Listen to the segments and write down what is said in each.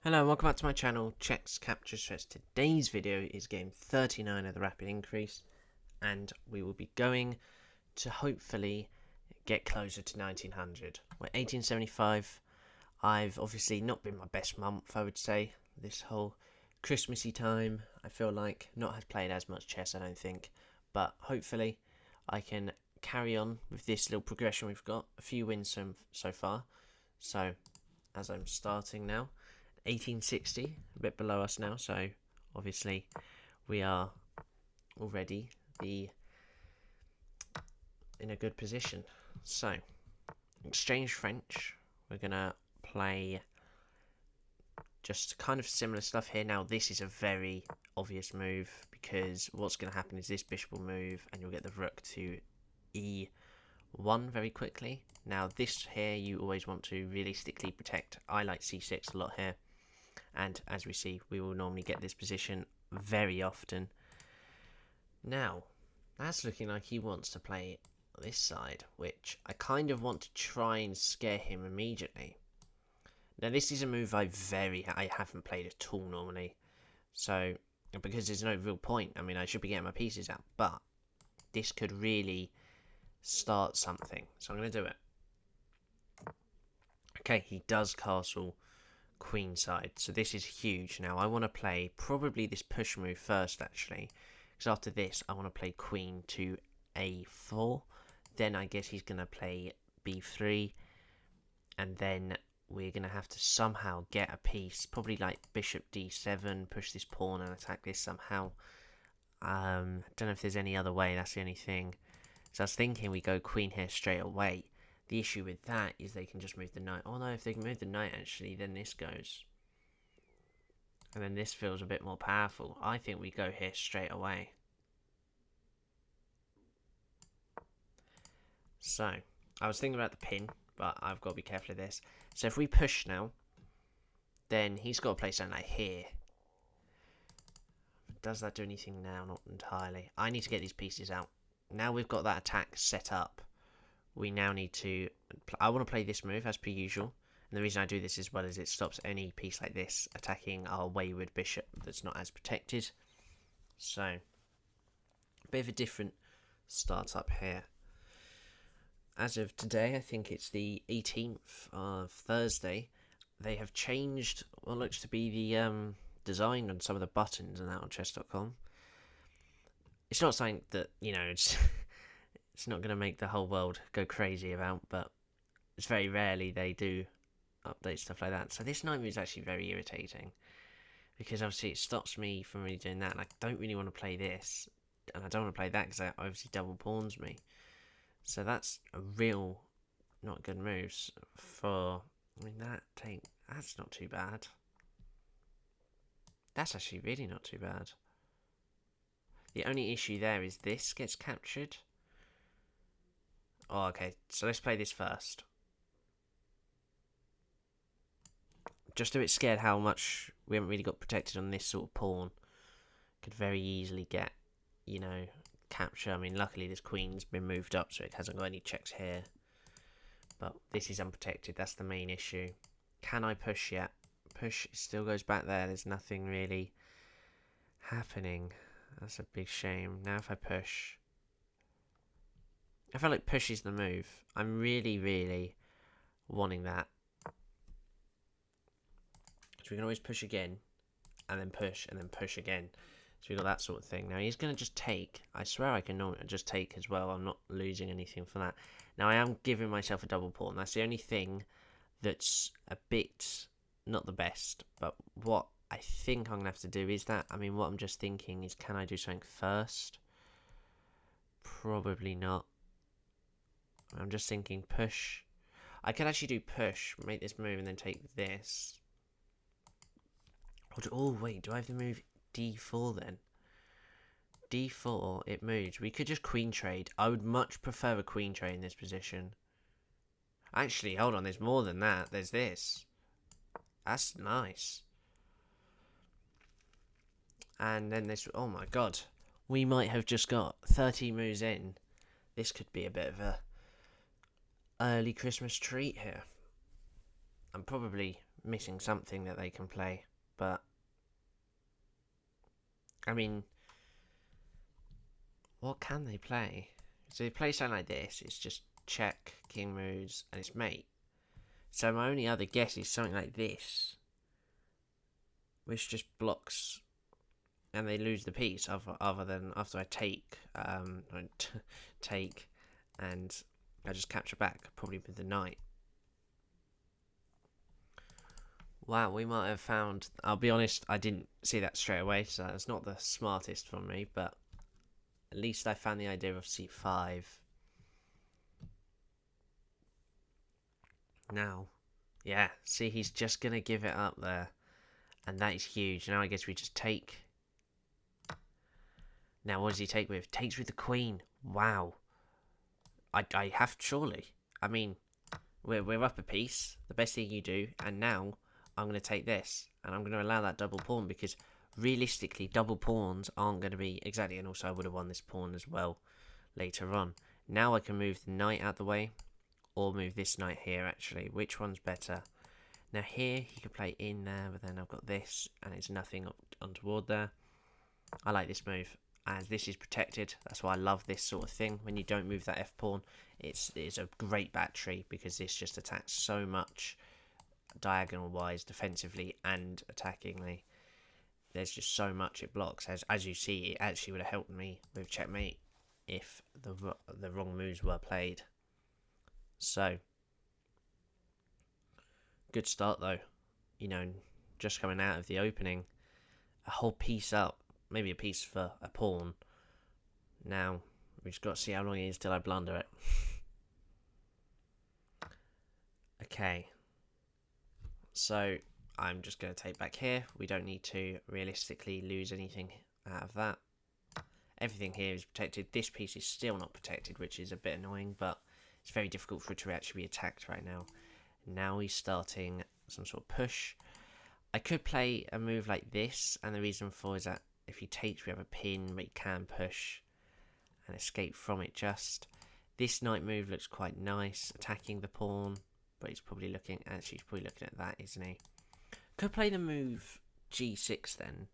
Hello and welcome back to my channel, Checks Capture Stress. Today's video is game 39 of the Rapid Increase, and we will be going to hopefully get closer to 1900. We're 1875. I've obviously not been my best month, I would say, this whole Christmassy time. I feel like not have played as much chess, I don't think, but hopefully I can carry on with this little progression we've got. A few wins so far. So, as I'm starting now, 1860, a bit below us now, so obviously we are already in a good position. So, exchange French, we're going to play just kind of similar stuff here. Now, this is a very obvious move, because what's going to happen is this bishop will move, and you'll get the rook to e1 very quickly. Now, this here you always want to realistically protect. I like c6 a lot here. And as we see, we will normally get this position very often. Now, that's looking like he wants to play this side, which I kind of want to try and scare him immediately. Now, this is a move I haven't played at all normally. So, because there's no real point. I mean, I should be getting my pieces out, but this could really start something. So I'm going to do it. Okay, he does castle queen side, so this is huge. Now I want to play probably this push move first, actually, because after this I want to play queen to a4, then I guess he's going to play b3, and then we're going to have to somehow get a piece, probably like bishop d7, push this pawn and attack this somehow. Don't know if there's any other way, that's the only thing. So I was thinking we go queen here straight away. The issue with that is they can just move the knight. Oh no, if they can move the knight, actually, then this goes. And then this feels a bit more powerful. I think we go here straight away. So, I was thinking about the pin, but I've got to be careful of this. So if we push now, then he's got to play something like here. Does that do anything now? Not entirely. I need to get these pieces out. Now we've got that attack set up, we now need to... I want to play this move as per usual, and the reason I do this as well is it stops any piece like this attacking our wayward bishop that's not as protected. So, a bit of a different startup here. As of today, I think it's the 18th of Thursday, they have changed what looks to be the design on some of the buttons and that on chess.com. It's not something that, you know, it's not going to make the whole world go crazy about, but it's very rarely they do update stuff like that. So this knight move is actually very irritating, because obviously it stops me from really doing that, and I don't really want to play this, and I don't want to play that because that obviously double pawns me. So that's a real not good moves for... I mean, that's not too bad. That's actually really not too bad. The only issue there is this gets captured. Oh, okay, so let's play this first. Just a bit scared how much we haven't really got protected on this sort of pawn. Could very easily get, you know, capture. I mean, luckily this queen's been moved up, so it hasn't got any checks here. But this is unprotected, that's the main issue. Can I push yet? Push still goes back there, there's nothing really happening. That's a big shame. Now if I push... I feel like push is the move. I'm really, really wanting that. So we can always push again, and then push again. So we got that sort of thing. Now he's going to just take. I swear I can just take as well. I'm not losing anything for that. Now I am giving myself a double pawn. That's the only thing that's a bit not the best. But what I think I'm going to have to do is that. I mean, what I'm just thinking is, can I do something first? Probably not. I'm just thinking push. I could actually do push, make this move, and then take this. Oh, wait, do I have to move d4 then? d4, it moves. We could just queen trade. I would much prefer a queen trade in this position. Actually, hold on, there's more than that. There's this. That's nice. And then this... Oh my god. We might have just got 30 moves in. This could be a bit of a early Christmas treat here. I'm probably missing something that they can play. But, I mean, what can they play? So they play something like this. It's just check, king moves, and it's mate. So my only other guess is something like this, which just blocks, and they lose the piece. Other than after I take, take, and I just capture back, probably with the knight. Wow, we might have found. I'll be honest, I didn't see that straight away, so that's not the smartest from me. But at least I found the idea of c5. Now, yeah, see, he's just gonna give it up there. And that is huge. Now I guess we just take. Now what does he take with? Takes with the queen. Wow. I have surely. I mean, we're up a piece. The best thing you do. And now I'm going to take this. And I'm going to allow that double pawn. Because realistically, double pawns aren't going to be exactly. And also I would have won this pawn as well later on. Now I can move the knight out the way. Or move this knight here actually. Which one's better? Now here, he could play in there, but then I've got this, and it's nothing untoward there. I like this move, as this is protected. That's why I love this sort of thing. When you don't move that f-pawn, it's a great battery, because this just attacks so much diagonal-wise, defensively and attackingly. There's just so much it blocks. As you see, it actually would have helped me with checkmate if the wrong moves were played. So, good start though, just coming out of the opening, a whole piece up, maybe a piece for a pawn. Now we just got to see how long it is till I blunder it. Okay, so I'm just going to take back here. We don't need to realistically lose anything out of that. Everything here is protected. This piece is still not protected, which is a bit annoying, but it's very difficult for it to actually be attacked right now. Now he's starting some sort of push. I could play a move like this, and the reason for is that if he takes, we have a pin, but he can push and escape from it just. This knight move looks quite nice, attacking the pawn, but he's probably looking, actually he's probably looking at that, isn't he? Could play the move g6 then.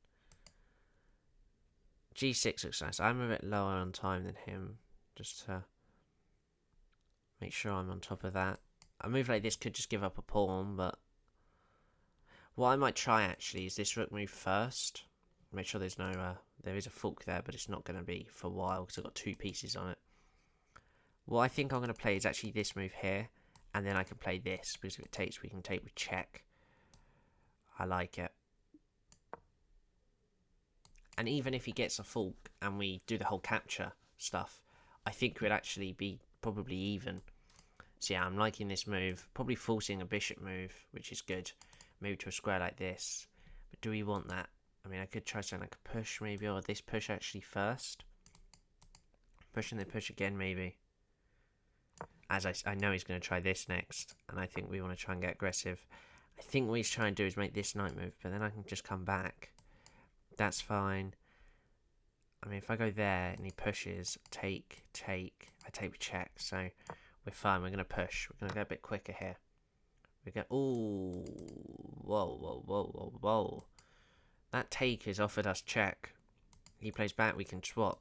g6 looks nice. I'm a bit lower on time than him, just to make sure I'm on top of that. A move like this could just give up a pawn, but what I might try actually is this rook move first. Make sure there's no, there is a fork there, but it's not going to be for a while because I've got two pieces on it. What I think I'm going to play is actually this move here, and then I can play this, because if it takes, we can take with check. I like it. And even if he gets a fork and we do the whole capture stuff, I think we'd actually be probably even. So yeah, I'm liking this move. Probably forcing a bishop move, which is good. Move to a square like this. But do we want that? I mean, I could try something like a push maybe, or this push actually first. Push and then push again maybe. As I know he's going to try this next, and I think we want to try and get aggressive. I think what he's trying to do is make this knight move, but then I can just come back. That's fine. I mean, if I go there and he pushes, take, I take with check, so we're fine. We're going to push. We're going to go a bit quicker here. We go, ooh, whoa. That take has offered us check. He plays back, we can swap.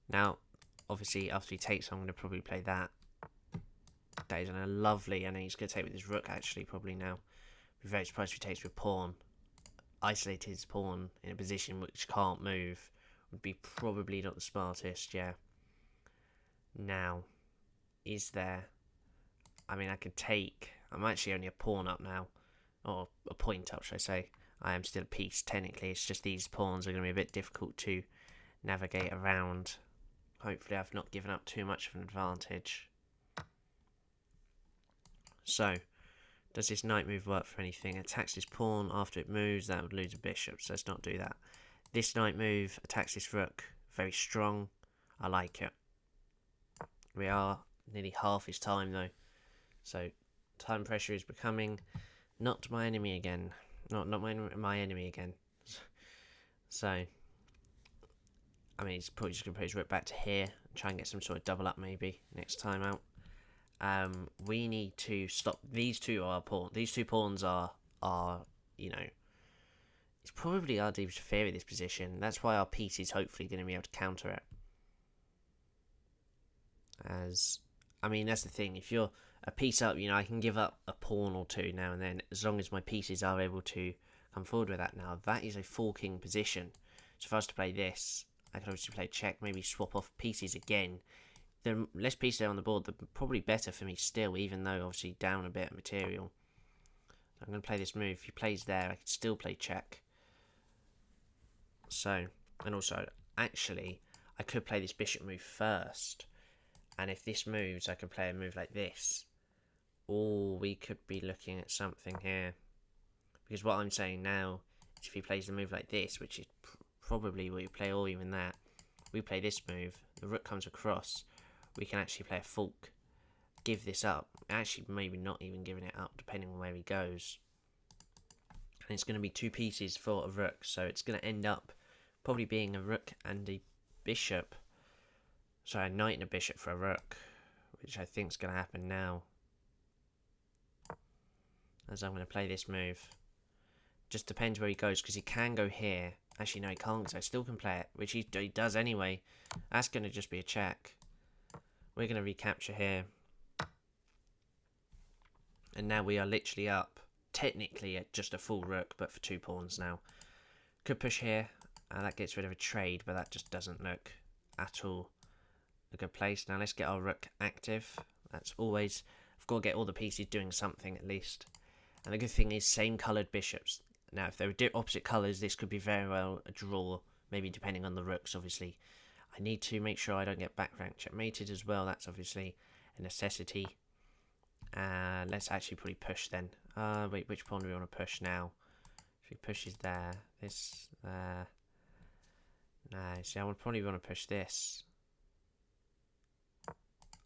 Now, obviously, after he takes, I'm going to probably play that. That is a lovely, and he's going to take with his rook, actually, probably now. Be very surprised if he takes with pawn. Isolate his pawn in a position which can't move would be probably not the smartest, yeah. Now, is there... I mean, I could take... I'm actually only a pawn up now. Or a point up, should I say. I am still a piece, technically. It's just these pawns are going to be a bit difficult to navigate around. Hopefully I've not given up too much of an advantage. So, does this knight move work for anything? Attacks this pawn after it moves. That would lose a bishop, so let's not do that. This knight move attacks this rook. Very strong. I like it. We are nearly half his time, though. So, time pressure is becoming not my enemy again. Not my enemy again. So, I mean, he's probably just going to put his rook back to here and try and get some sort of double up maybe next time out. We need to stop. These two are pawn. These two pawns are you know, it's probably our deepest fear in this position. That's why our piece is hopefully going to be able to counter it. As I mean, that's the thing. If you're a piece up, I can give up a pawn or two now and then, as long as my pieces are able to come forward with that. Now that is a full king position. So if I was to play this, I could obviously play check, maybe swap off pieces again. The less pieces there on the board, the probably better for me still, even though obviously down a bit of material. I'm going to play this move. If he plays there, I could still play check. So, and also, actually, I could play this bishop move first. And if this moves, I can play a move like this. Or we could be looking at something here. Because what I'm saying now is if he plays the move like this, which is probably what you play, or even that, we play this move, the rook comes across, we can actually play a fork, give this up. Actually, maybe not even giving it up, depending on where he goes. And it's going to be two pieces for a rook, so it's going to end up probably being a rook and a bishop. Sorry, a knight and a bishop for a rook, which I think is going to happen now. As I'm going to play this move. Just depends where he goes, because he can go here. Actually, no, he can't, because I still can play it, which he does anyway. That's going to just be a check. We're going to recapture here. And now we are literally up, technically, at just a full rook, but for 2 pawns now. Could push here, and that gets rid of a trade, but that just doesn't look at all a good place. Now let's get our rook active. That's always, I've got to get all the pieces doing something at least. And the good thing is same coloured bishops. Now if they were opposite colours, this could be very well a draw, maybe depending on the rooks obviously. I need to make sure I don't get back rank checkmated as well, that's obviously a necessity. Let's actually probably push then. Wait, which pawn do we want to push now? If he pushes there, this, there. No, see I would probably want to push this.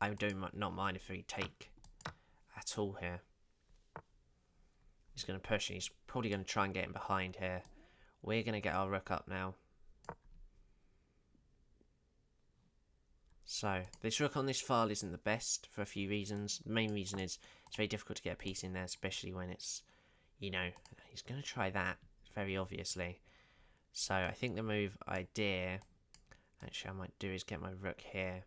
I do not mind if we take at all here. He's going to push and he's probably going to try and get him behind here. We're going to get our rook up now. So, this rook on this file isn't the best for a few reasons. The main reason is it's very difficult to get a piece in there, especially when it's, he's going to try that, very obviously. So, I think the move idea, actually I might do is get my rook here.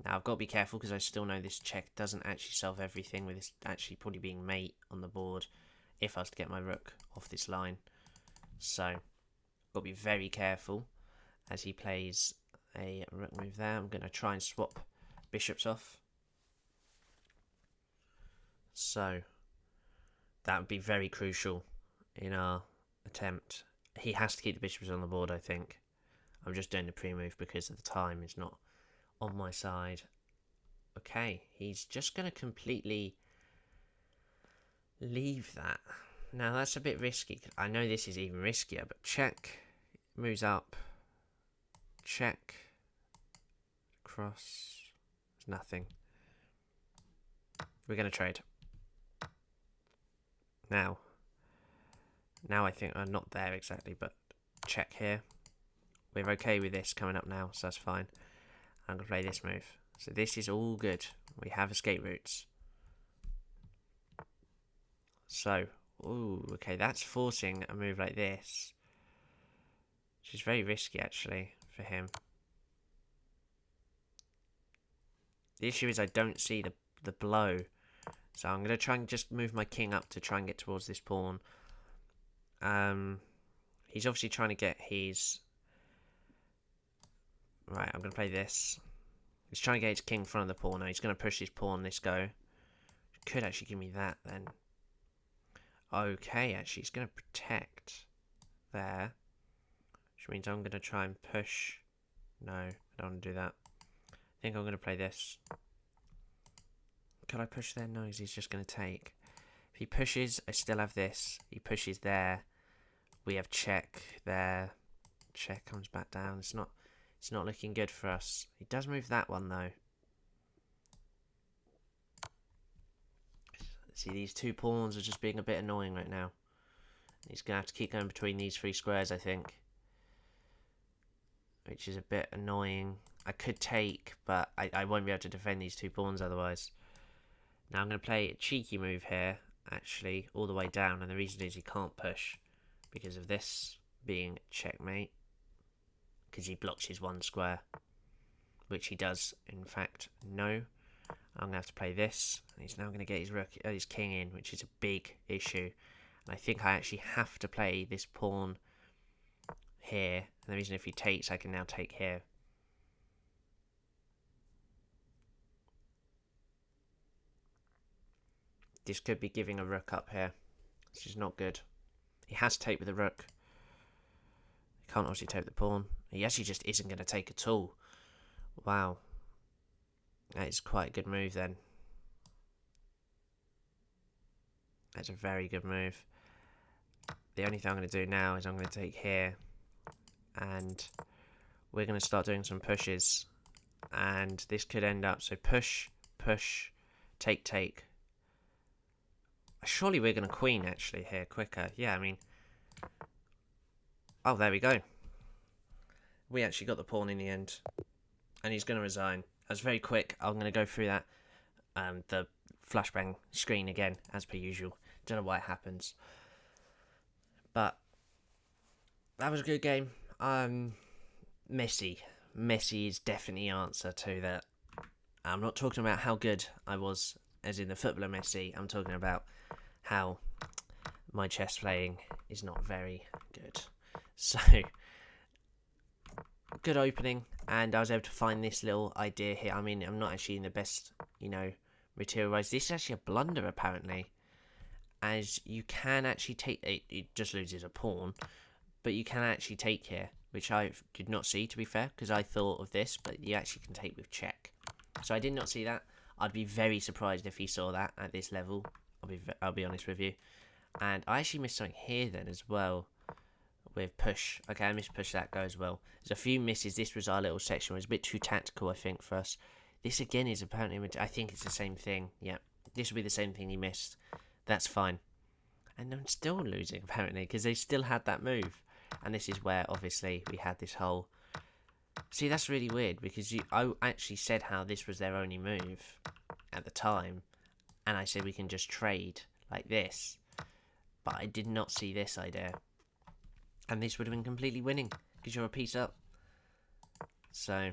Now, I've got to be careful because I still know this check doesn't actually solve everything with this actually probably being mate on the board if I was to get my rook off this line. So, I've got to be very careful as he plays a rook move there. I'm going to try and swap bishops off. So, that would be very crucial in our attempt. He has to keep the bishops on the board, I think. I'm just doing the pre-move because of the time is not on my side. Okay, he's just going to completely leave that. Now that's a bit risky. I know this is even riskier, but check, moves up, check, cross, there's nothing. We're going to trade. Now I think I'm not there exactly, but check here. We're okay with this coming up now, so that's fine. I'm going to play this move. So this is all good. We have escape routes. So, ooh, okay, that's forcing a move like this. Which is very risky, actually, for him. The issue is I don't see the blow. So I'm going to try and just move my king up to try and get towards this pawn. He's obviously trying to get his... Right, I'm going to play this. He's trying to get his king in front of the pawn now. He's going to push his pawn this go. Could actually give me that then. Okay, actually, he's going to protect there. Which means I'm going to try and push. No, I don't want to do that. I think I'm going to play this. Could I push there? No, he's just going to take. If he pushes, I still have this. He pushes there. We have check there. Check comes back down. It's not looking good for us. He does move that one though. See, these 2 pawns are just being a bit annoying right now. He's going to have to keep going between these 3 squares, I think. Which is a bit annoying. I could take, but I won't be able to defend these 2 pawns otherwise. Now I'm going to play a cheeky move here, actually, all the way down, and the reason is he can't push because of this being checkmate, because he blocks his 1 square, which he does, in fact, no. I'm going to have to play this, and he's now going to get his king in, which is a big issue. And I think I actually have to play this pawn here, and the reason if he takes, I can now take here. This could be giving a rook up here, which is not good. He has to take with the rook. He can't obviously take the pawn. He actually just isn't going to take at all. Wow. That is quite a good move then. That's a very good move. The only thing I'm going to do now is I'm going to take here. And we're going to start doing some pushes. And this could end up... So push, push, take, take. Surely we're going to queen actually here quicker. Yeah, I mean... Oh, there we go. We actually got the pawn in the end. And he's going to resign. That was very quick. I'm going to go through that. The flashbang screen again, as per usual. Don't know why it happens. But that was a good game. Messi. Messi is definitely the answer to that. I'm not talking about how good I was, as in the footballer Messi. I'm talking about how my chess playing is not very good. So, good opening, and I was able to find this little idea here. I mean, I'm not actually in the best, material-wise. This is actually a blunder, apparently, as you can actually take... It just loses a pawn, but you can actually take here, which I did not see, to be fair, because I thought of this, but you actually can take with check. So I did not see that. I'd be very surprised if he saw that at this level. I'll be honest with you. And I actually missed something here then as well with push. Okay, I missed push. That goes well. There's a few misses. This was our little section. It was a bit too tactical, I think, for us. This again is apparently... I think it's the same thing. Yeah, this will be the same thing he missed. That's fine. And I'm still losing, apparently, because they still had that move. And this is where, obviously, we had this whole... See, that's really weird, because I actually said how this was their only move at the time. And I said we can just trade like this. But I did not see this idea. And this would have been completely winning, because you're a piece up. So,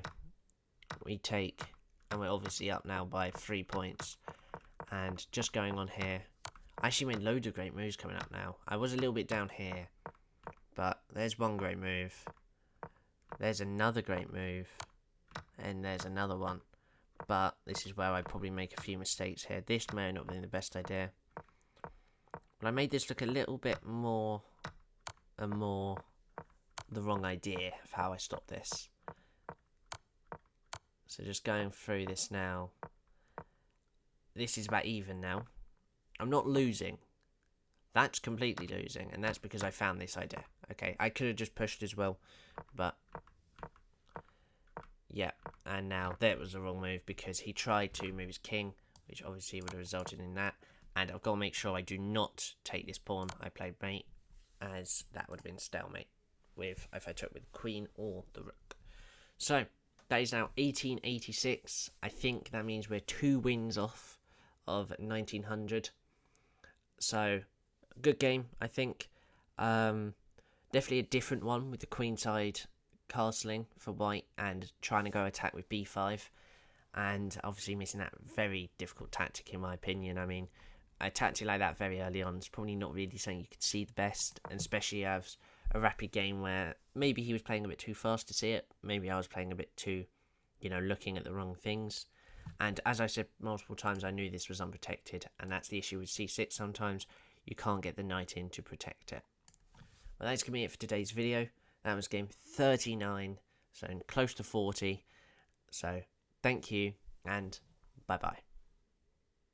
we take... And we're obviously up now by 3 points. And just going on here... I actually made loads of great moves coming up now. I was a little bit down here. But there's one great move. There's another great move. And there's another one. But this is where I probably make a few mistakes here. This may not have been the best idea. But I made this look a little bit more and more the wrong idea of how I stop this. So just going through this now. This is about even now. I'm not losing. That's completely losing, and that's because I found this idea. Okay, I could have just pushed as well, but yeah, and now that was the wrong move because he tried to move his king, which obviously would have resulted in that, and I've got to make sure I do not take this pawn. I played mate, as that would have been stalemate with if I took with the queen or the rook. So that is now 1886. I think that means we're 2 wins off of 1900. So good game, I think. Definitely a different one with the queenside castling for white and trying to go attack with b5, and obviously missing that very difficult tactic in my opinion. I mean, a tactic like that very early on is probably not really something you can see the best, and especially as a rapid game where maybe he was playing a bit too fast to see it, maybe I was playing a bit too, looking at the wrong things. And as I said multiple times, I knew this was unprotected, and that's the issue with c6. Sometimes you can't get the knight in to protect it. Well, that's going to be it for today's video. That was game 39, so close to 40. So thank you, and bye-bye.